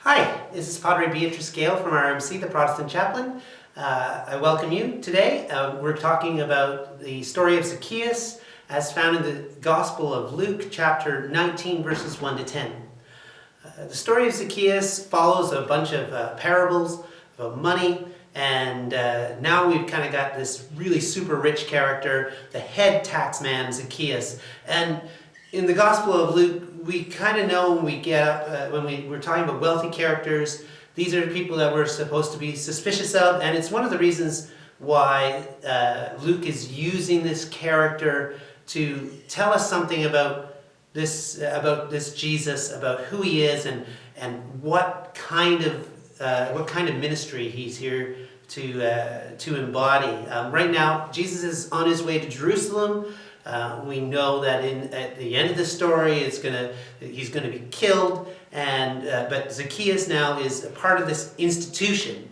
Hi, this is Padre Beatrice Gale from RMC, the Protestant Chaplain. I welcome you today. We're talking about the story of Zacchaeus as found in the Gospel of Luke, chapter 19, verses 1 to 10. The story of Zacchaeus follows a bunch of parables about money, and now we've kind of got this really super rich character, the head tax man, Zacchaeus. And in the Gospel of Luke, we kind of know when we get up, when we're talking about wealthy characters, these are people that we're supposed to be suspicious of, and it's one of the reasons why Luke is using this character to tell us something about this Jesus, about who he is, and what kind of ministry he's here to embody. Right now, Jesus is on his way to Jerusalem. We know that at the end of the story, he's going to be killed, but Zacchaeus now is a part of this institution.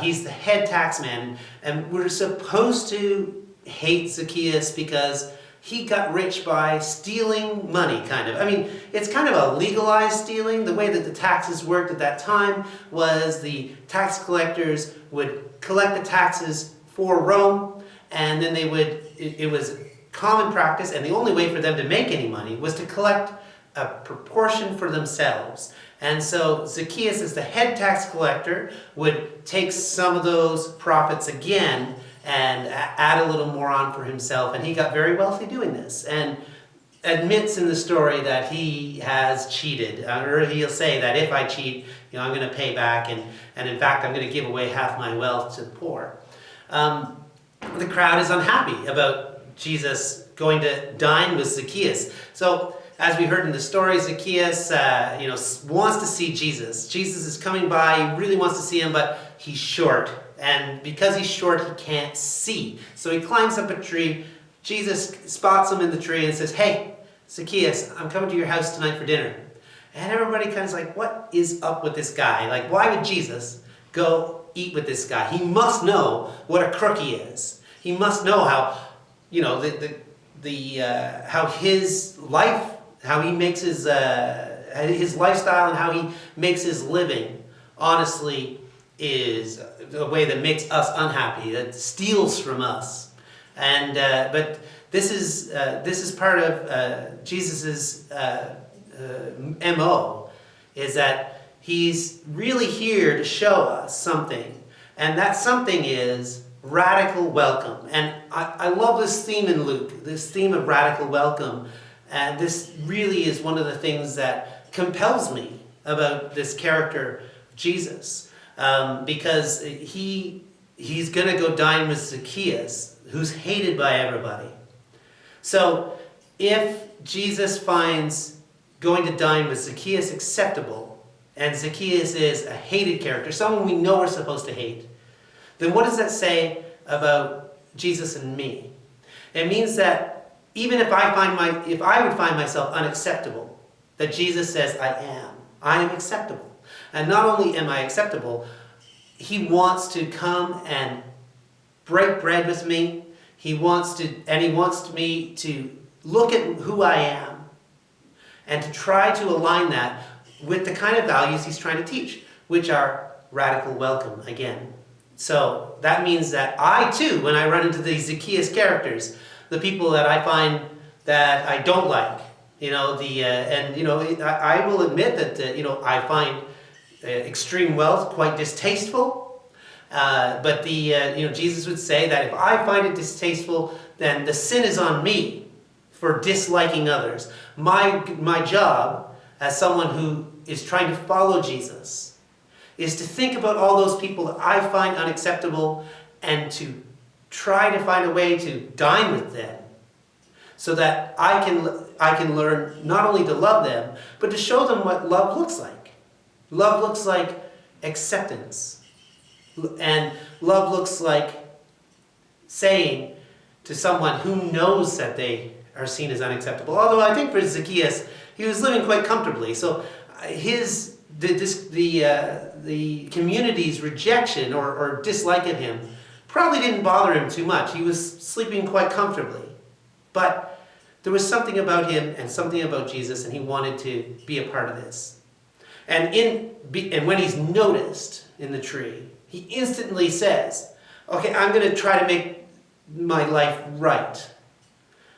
He's the head tax man, and we're supposed to hate Zacchaeus because he got rich by stealing money, kind of. I mean, it's kind of a legalized stealing. The way that the taxes worked at that time was the tax collectors would collect the taxes for Rome, and then it was common practice, and the only way for them to make any money was to collect a proportion for themselves. And so Zacchaeus, as the head tax collector, would take some of those profits again and add a little more on for himself, and he got very wealthy doing this, and admits in the story that he has cheated, or he'll say that if I cheat, I'm going to pay back, and in fact I'm going to give away half my wealth to the poor. The crowd is unhappy about Jesus going to dine with Zacchaeus. So, as we heard in the story, Zacchaeus, wants to see Jesus. Jesus is coming by. He really wants to see him, but he's short, and because he's short, he can't see. So he climbs up a tree. Jesus spots him in the tree and says, "Hey, Zacchaeus, I'm coming to your house tonight for dinner." And everybody kind of is like, "What is up with this guy? Like, why would Jesus go eat with this guy? He must know what a crook he is. He must know how." How his life, how he makes his lifestyle and how he makes his living, honestly, is a way that makes us unhappy, that steals from us. And but this is part of Jesus's MO, is that he's really here to show us something, and that something is radical welcome. And I love this theme in Luke, this theme of radical welcome. And this really is one of the things that compels me about this character, Jesus. Because he's going to go dine with Zacchaeus, who's hated by everybody. So if Jesus finds going to dine with Zacchaeus acceptable, and Zacchaeus is a hated character, someone we know we're supposed to hate, then what does that say about Jesus and me? It means that even if I would find myself unacceptable, that Jesus says I am acceptable. And not only am I acceptable, he wants to come and break bread with me. He wants me to look at who I am and to try to align that with the kind of values he's trying to teach, which are radical welcome again. So that means that I too, when I run into these Zacchaeus characters, the people that I find that I don't like, I will admit that I find extreme wealth quite distasteful. But Jesus would say that if I find it distasteful, then the sin is on me for disliking others. My job as someone who is trying to follow Jesus is to think about all those people that I find unacceptable and to try to find a way to dine with them so that I can learn not only to love them, but to show them what love looks like. Love looks like acceptance. And love looks like saying to someone who knows that they are seen as unacceptable. Although I think for Zacchaeus, he was living quite comfortably. So the community's rejection or dislike of him probably didn't bother him too much. He was sleeping quite comfortably. But there was something about him and something about Jesus, and he wanted to be a part of this. And when he's noticed in the tree, he instantly says, okay, I'm going to try to make my life right.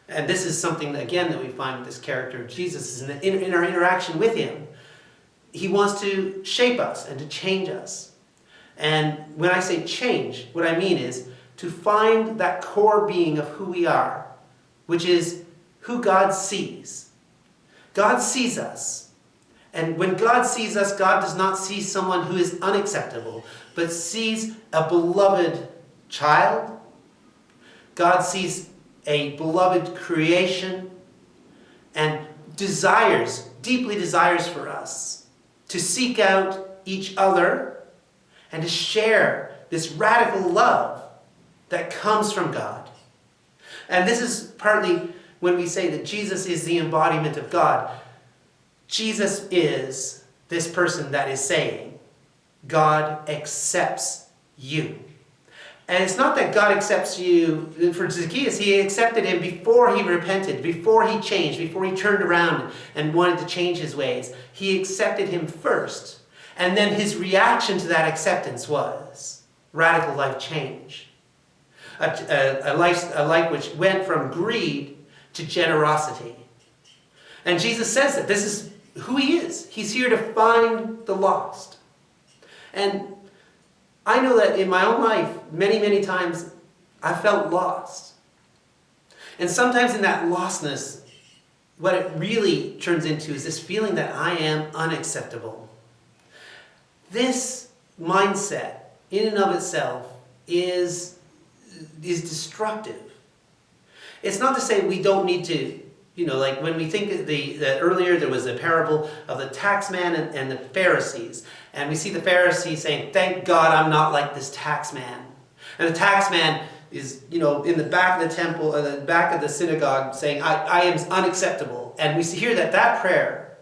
And this is something, again, that we find with this character of Jesus, is in our interaction with him. He wants to shape us and to change us. And when I say change, what I mean is to find that core being of who we are, which is who God sees. God sees us. And when God sees us, God does not see someone who is unacceptable, but sees a beloved child. God sees a beloved creation and deeply desires for us to seek out each other and to share this radical love that comes from God. And this is partly when we say that Jesus is the embodiment of God. Jesus is this person that is saying, God accepts you. And it's not that God accepts you. For Zacchaeus, he accepted him before he repented, before he changed, before he turned around and wanted to change his ways. He accepted him first. And then his reaction to that acceptance was radical life change. A life which went from greed to generosity. And Jesus says that this is who he is. He's here to find the lost. And I know that in my own life, many, many times, I felt lost. And sometimes in that lostness, what it really turns into is this feeling that I am unacceptable. This mindset, in and of itself, is destructive. It's not to say we don't need to, like when we think that earlier there was a parable of the tax man and the Pharisees. And we see the Pharisees saying, thank God I'm not like this tax man. And the tax man is, in the back of the temple, the back of the synagogue saying, I am unacceptable. And we see here that prayer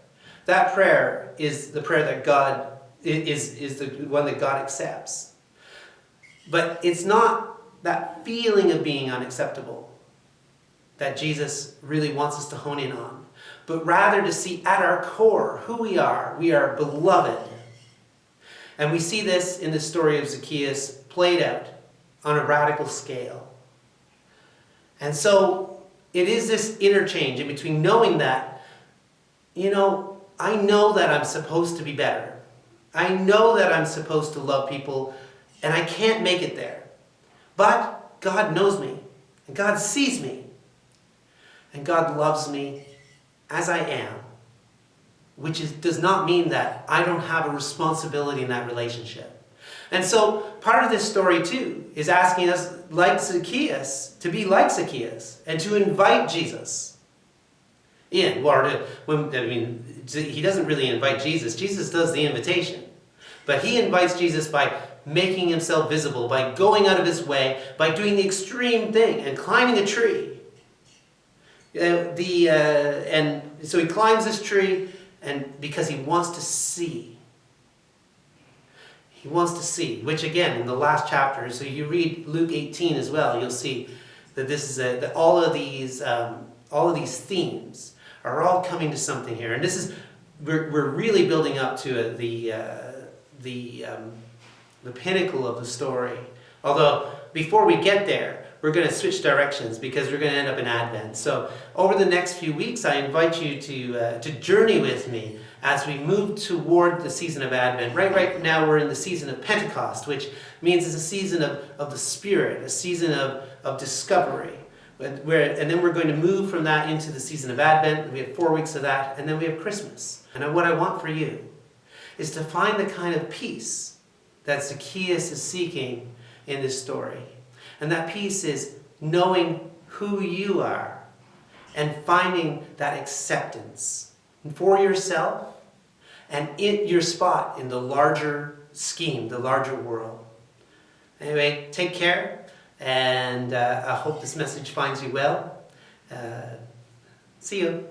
is the prayer that God is the one that God accepts. But it's not that feeling of being unacceptable that Jesus really wants us to hone in on, but rather to see at our core who we are. We are beloved. And we see this in the story of Zacchaeus played out on a radical scale. And so it is this interchange in between knowing that, I know that I'm supposed to be better. I know that I'm supposed to love people, and I can't make it there. But God knows me, and God sees me, and God loves me as I am, which does not mean that I don't have a responsibility in that relationship. And so part of this story too is asking us, like Zacchaeus, to be like Zacchaeus and to invite Jesus in. He doesn't really invite Jesus. Jesus does the invitation. But he invites Jesus by making himself visible, by going out of his way, by doing the extreme thing and climbing a tree. And so he climbs this tree, and because he wants to see. He wants to see, which again, in the last chapter, so you read Luke 18 as well, you'll see that this is that all of these themes are all coming to something here. And this is, we're really building up to the pinnacle of the story. Although, before we get there, we're going to switch directions because we're going to end up in Advent. So over the next few weeks, I invite you to journey with me as we move toward the season of Advent. Right now we're in the season of Pentecost, which means it's a season of the Spirit, a season of discovery. And then we're going to move from that into the season of Advent. We have 4 weeks of that, and then we have Christmas. And what I want for you is to find the kind of peace that Zacchaeus is seeking in this story. And that peace is knowing who you are and finding that acceptance for yourself and in your spot in the larger scheme, the larger world. Anyway, take care, and I hope this message finds you well. See you.